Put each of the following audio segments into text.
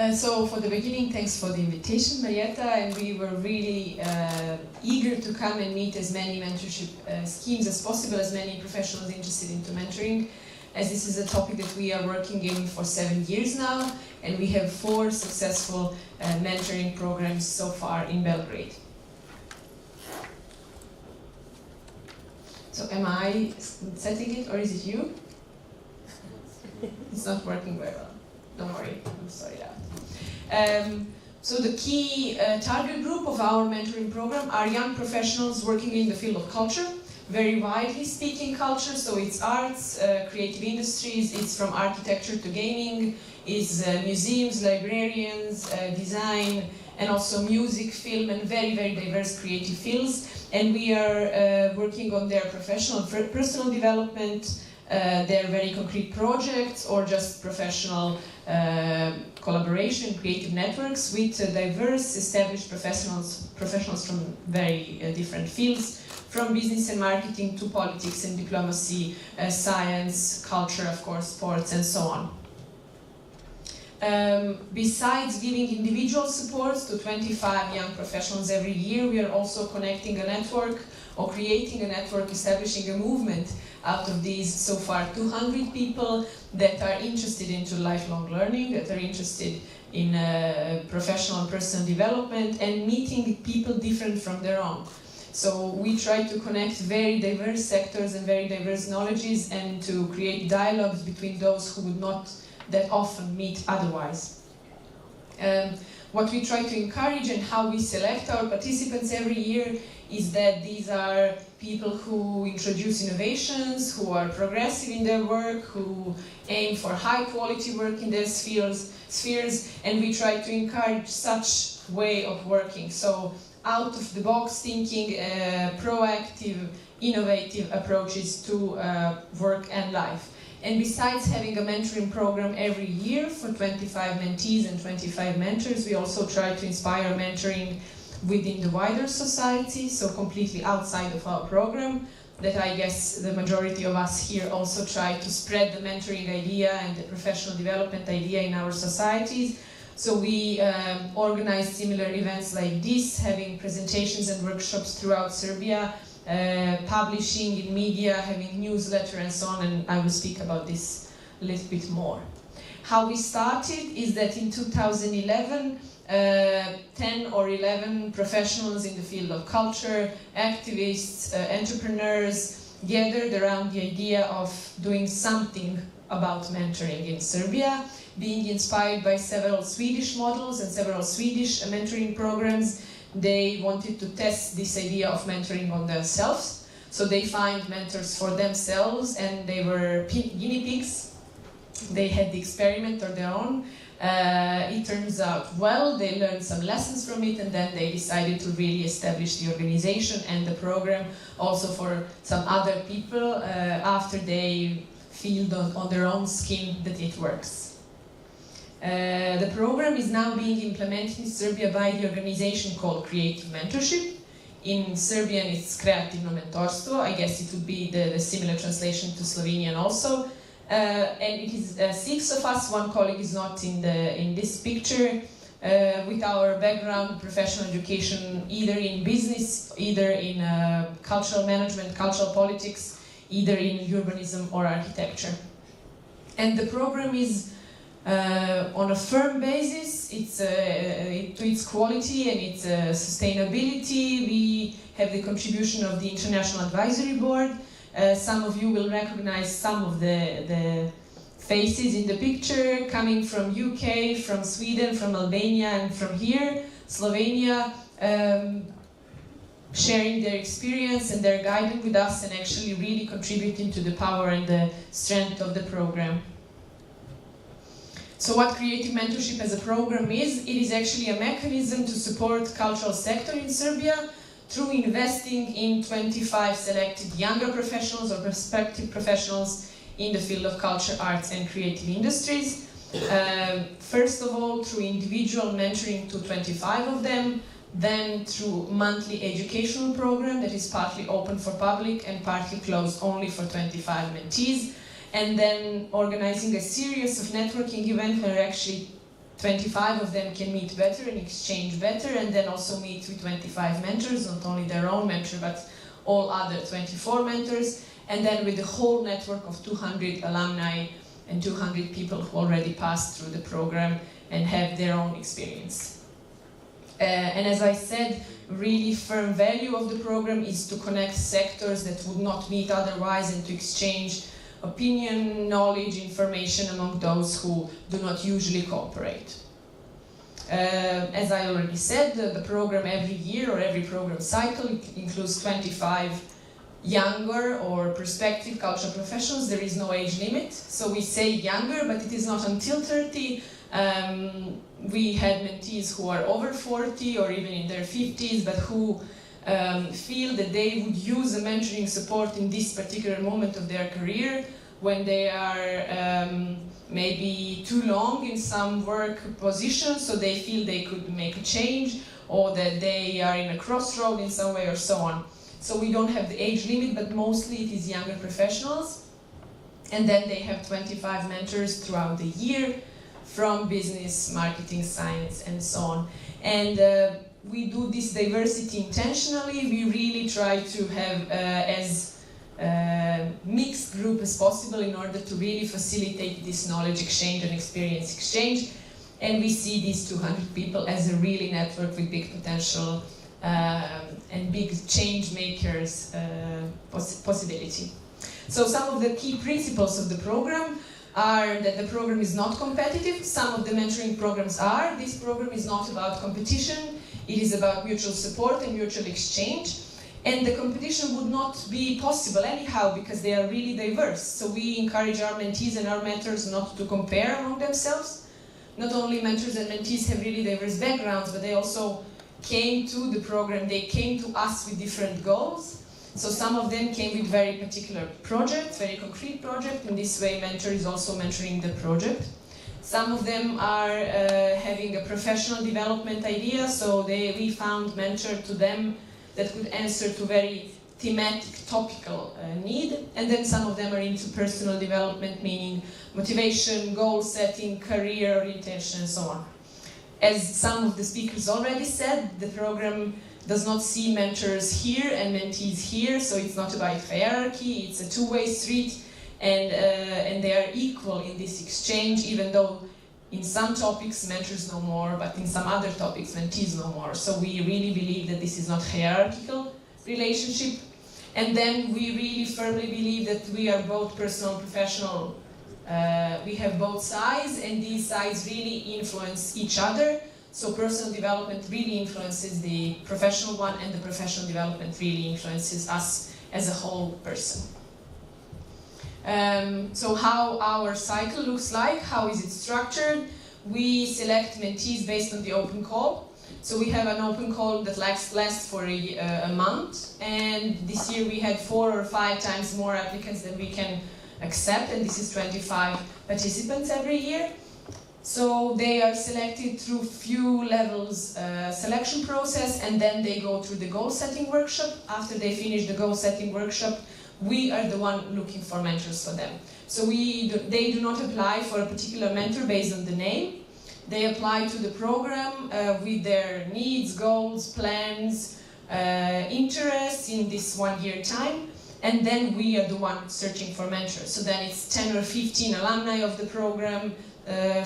So for the beginning, thanks for the invitation, Marietta, and we were really eager to come and meet as many mentorship schemes as possible, as many professionals interested into mentoring, as this is a topic that we are working in for 7 years now, and we have 4 successful mentoring programs so far in Belgrade. So am I setting it, or is it you? It's not working very well. Don't worry, I'm sorry that. So the key target group of our mentoring program are young professionals working in the field of culture, very widely speaking culture, so it's arts, creative industries, it's from architecture to gaming, it's museums, librarians, design, and also music, film, and very, very diverse creative fields. And we are working on their professional, personal development, their very concrete projects, or just professional collaboration, creative networks with diverse established professionals from very different fields, from business and marketing to politics and diplomacy, science, culture, of course, sports, and so on. Besides giving individual supports to 25 young professionals every year, we are also connecting a network or creating a network, establishing a movement out of these so far 200 people that are interested into lifelong learning, that are interested in professional and personal development and meeting people different from their own. So we try to connect very diverse sectors and very diverse knowledges and to create dialogues between those who would not that often meet otherwise. What we try to encourage and how we select our participants every year is that these are people who introduce innovations, who are progressive in their work, who aim for high quality work in their spheres, and we try to encourage such way of working. So out of the box thinking, proactive, innovative approaches to work and life. And besides having a mentoring program every year for 25 mentees and 25 mentors, we also try to inspire mentoring within the wider society, so completely outside of our program, that I guess the majority of us here also try to spread the mentoring idea and the professional development idea in our societies. So we organize similar events like this, having presentations and workshops throughout Serbia, publishing in media, having newsletter and so on, and I will speak about this a little bit more. How we started is that in 2011, 10 or 11 professionals in the field of culture, activists, entrepreneurs, gathered around the idea of doing something about mentoring in Serbia, being inspired by several Swedish models and several Swedish mentoring programs. They wanted to test this idea of mentoring on themselves, so they find mentors for themselves, and they were guinea pigs. They had the experiment on their own. It turns out well, they learned some lessons from it, and then they decided to really establish the organization and the program also for some other people after they feel on their own skin that it works. The program is now being implemented in Serbia by the organization called Kreativno Mentorship. In Serbian it's Kreativno Mentorstvo. I guess it would be the similar translation to Slovenian also. And it is 6 of us. One colleague is not in this picture. With our background, professional education, either in business, either in cultural management, cultural politics, either in urbanism or architecture. And the program is on a firm basis. It's to its quality and its sustainability. We have the contribution of the International Advisory Board. Some of you will recognize some of the faces in the picture, coming from UK, from Sweden, from Albania, and from here, Slovenia, sharing their experience and their guidance with us and actually really contributing to the power and the strength of the program. So what Creative Mentorship as a program is, it is actually a mechanism to support cultural sector in Serbia through investing in 25 selected younger professionals or prospective professionals in the field of culture, arts and creative industries. First of all, through individual mentoring to 25 of them, then through monthly educational program that is partly open for public and partly closed only for 25 mentees, and then organizing a series of networking events where actually 25 of them can meet better and exchange better, and then also meet with 25 mentors, not only their own mentor, but all other 24 mentors, and then with the whole network of 200 alumni and 200 people who already passed through the program and have their own experience. And as I said, really firm value of the program is to connect sectors that would not meet otherwise and to exchange opinion, knowledge, information among those who do not usually cooperate. As I already said, the program every year or every program cycle includes 25 younger or prospective cultural professionals. There is no age limit, so we say younger, but it is not until 30. We had mentees who are over 40 or even in their 50s, but who feel that they would use a mentoring support in this particular moment of their career when they are maybe too long in some work position, so they feel they could make a change, or that they are in a crossroad in some way or so on. So we don't have the age limit, but mostly it is younger professionals. And then they have 25 mentors throughout the year from business, marketing, science, and so on. And we do this diversity intentionally. We really try to have as mixed group as possible in order to really facilitate this knowledge exchange and experience exchange. And we see these 200 people as a really network with big potential and big change makers possibility. So some of the key principles of the program are that the program is not competitive. Some of the mentoring programs are. This program is not about competition. It is about mutual support and mutual exchange. And the competition would not be possible anyhow because they are really diverse. So we encourage our mentees and our mentors not to compare among themselves. Not only mentors and mentees have really diverse backgrounds, but they also came to the program, they came to us with different goals. So some of them came with very particular projects, very concrete projects. In this way, mentor is also mentoring the project. Some of them are having a professional development idea, so we found mentor to them that could answer to very thematic, topical need. And then some of them are into personal development, meaning motivation, goal setting, career orientation, and so on. As some of the speakers already said, the program does not see mentors here and mentees here, so it's not about hierarchy, it's a two-way street, and they are equal in this exchange, even though in some topics mentors know more, but in some other topics mentees know more. So we really believe that this is not hierarchical relationship. And then we really firmly believe that we are both personal and professional. We have both sides, and these sides really influence each other. So personal development really influences the professional one, and the professional development really influences us as a whole person. So how our cycle looks like, how is it structured? We select mentees based on the open call. So we have an open call that lasts for a month, and this year we had 4 or 5 times more applicants than we can accept, and this is 25 participants every year. So they are selected through few levels selection process, and then they go through the goal setting workshop. After they finish the goal setting workshop, we are the one looking for mentors for them. So they do not apply for a particular mentor based on the name. They apply to the program with their needs, goals, plans, interests in this 1 year time. And then we are the one searching for mentors. So then it's 10 or 15 alumni of the program,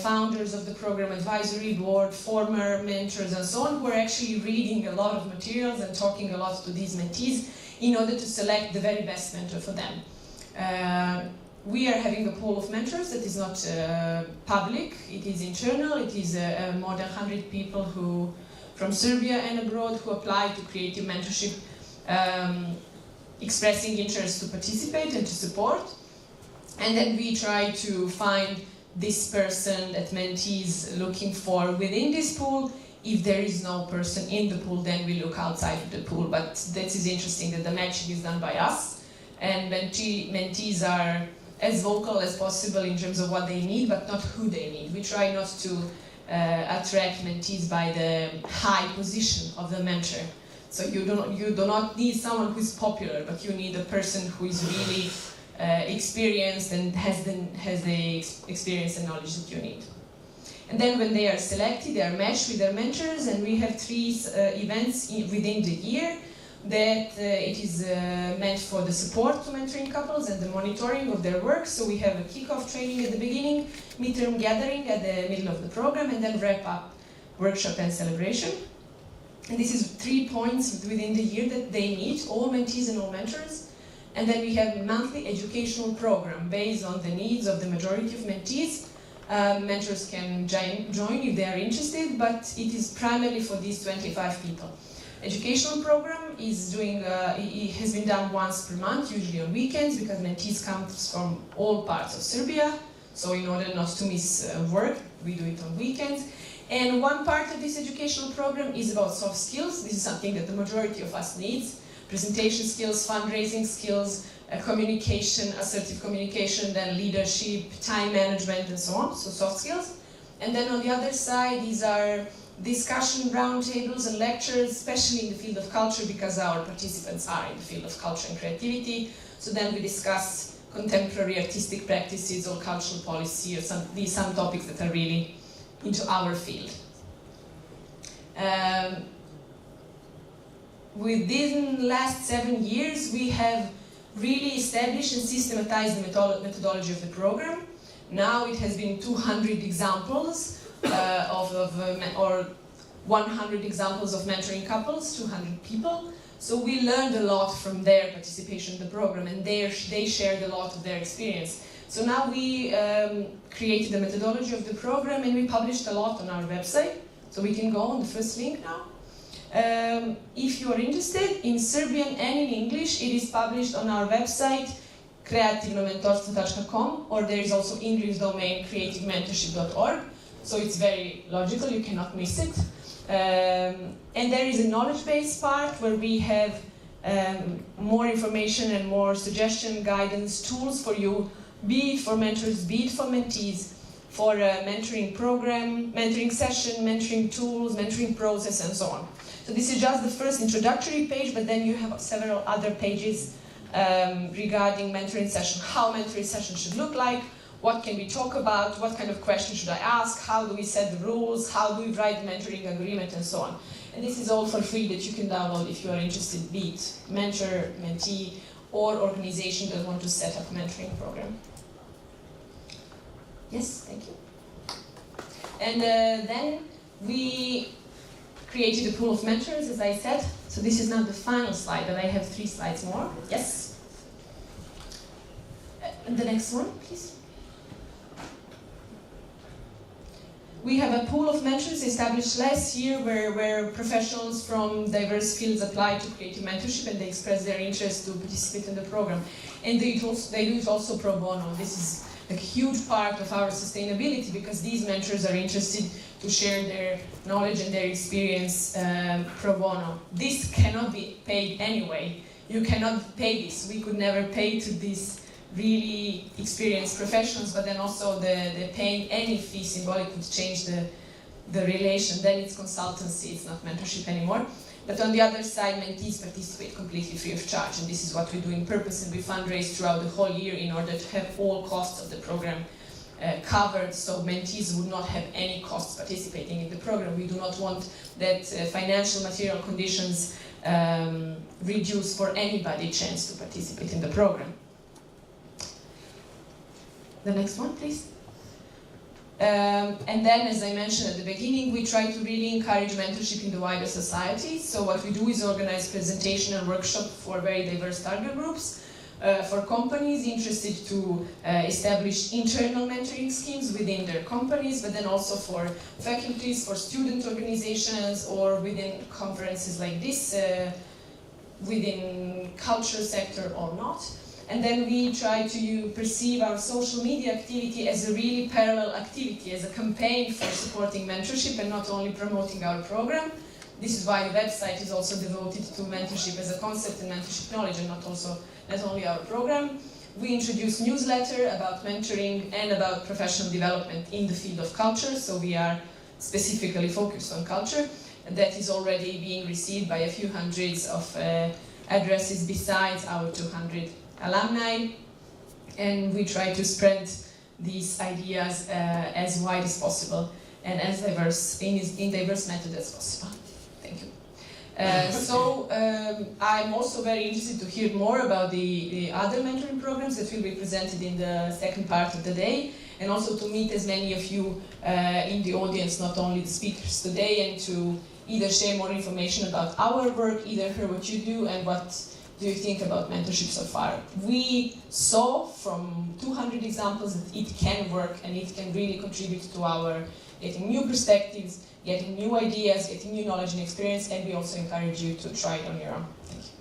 founders of the program advisory board, former mentors and so on, who are actually reading a lot of materials and talking a lot to these mentees in order to select the very best mentor for them. We are having a pool of mentors that is not public, it is internal. It is more than 100 people who, from Serbia and abroad, who apply to creative mentorship, expressing interest to participate and to support. And then we try to find this person that mentee is looking for within this pool. If there is no person in the pool, then we look outside of the pool. But this is interesting that the matching is done by us, and mentees are as vocal as possible in terms of what they need, but not who they need. We try not to attract mentees by the high position of the mentor. So you do not need someone who is popular, but you need a person who is really experienced and has the experience and knowledge that you need. And then when they are selected, they are matched with their mentors, and we have 3 events within the year that it is meant for the support to mentoring couples and the monitoring of their work. So we have a kick-off training at the beginning, midterm gathering at the middle of the program, and then wrap-up workshop and celebration. And this is 3 points within the year that they meet, all mentees and all mentors. And then we have a monthly educational program based on the needs of the majority of mentees. Mentors can join if they are interested, but it is primarily for these 25 people. Educational program is it has been done once per month, usually on weekends, because mentees come from all parts of Serbia. So in order not to miss work, we do it on weekends. And one part of this educational program is about soft skills. This is something that the majority of us needs. Presentation skills, fundraising skills, communication, assertive communication, then leadership, time management, and so on, so soft skills. And then on the other side, these are discussion roundtables and lectures, especially in the field of culture, because our participants are in the field of culture and creativity. So then we discuss contemporary artistic practices or cultural policy, or some topics that are really into our field. Within the last 7 years, we have really established and systematized the methodology of the program. Now it has been 200 examples or 100 examples of mentoring couples, 200 people. So we learned a lot from their participation in the program, and they shared a lot of their experience. So now we created the methodology of the program, and we published a lot on our website. So we can go on the first link now. If you are interested, in Serbian and in English, it is published on our website, kreativno.mentorstvo.com, or there is also English domain, creativementorship.org. So it's very logical, you cannot miss it. And there is a knowledge-based part where we have more information and more suggestion, guidance, tools for you, be it for mentors, be it for mentees, for a mentoring program, mentoring session, mentoring tools, mentoring process, and so on. So this is just the first introductory page, but then you have several other pages regarding mentoring session, how mentoring session should look like, what can we talk about, what kind of questions should I ask, how do we set the rules, how do we write the mentoring agreement, and so on. And this is all for free that you can download if you are interested, be it mentor, mentee, or organization that want to set up a mentoring program. Yes, thank you. And then we created a pool of mentors, as I said. So this is now the final slide, but I have 3 slides more. Yes? The next one, please. We have a pool of mentors established last year where professionals from diverse fields apply to creative mentorship, and they express their interest to participate in the program. And they do it also pro bono. This is a huge part of our sustainability, because these mentors are interested to share their knowledge and their experience pro bono. This cannot be paid anyway. You cannot pay this. We could never pay to these really experienced professionals, but then also the paying any fee symbolic would change the relation. Then it's consultancy, it's not mentorship anymore. But on the other side, mentees participate completely free of charge, and this is what we do in purpose, and we fundraise throughout the whole year in order to have all costs of the program covered, so mentees would not have any costs participating in the program. We do not want that financial material conditions reduce for anybody chance to participate in the program. The next one, please. And then, as I mentioned at the beginning, we try to really encourage mentorship in the wider society. So what we do is organize presentation and workshop for very diverse target groups, for companies interested to establish internal mentoring schemes within their companies, but then also for faculties, for student organizations, or within conferences like this, within culture sector or not. And then we try to perceive our social media activity as a really parallel activity, as a campaign for supporting mentorship and not only promoting our program. This is why the website is also devoted to mentorship as a concept and mentorship knowledge, and not only our program. We introduce newsletter about mentoring and about professional development in the field of culture, so we are specifically focused on culture. And that is already being received by a few hundreds of addresses besides our 200 alumni, and we try to spread these ideas as wide as possible. and as diverse in diverse method as possible. Thank you. I'm also very interested to hear more about the other mentoring programs that will be presented in the second part of the day, and also to meet as many of you in the audience, not only the speakers today, and to either share more information about our work, either hear what you do and what do you think about mentorship so far. We saw from 200 examples that it can work and it can really contribute to our getting new perspectives, getting new ideas, getting new knowledge and experience, and we also encourage you to try it on your own. Thank you.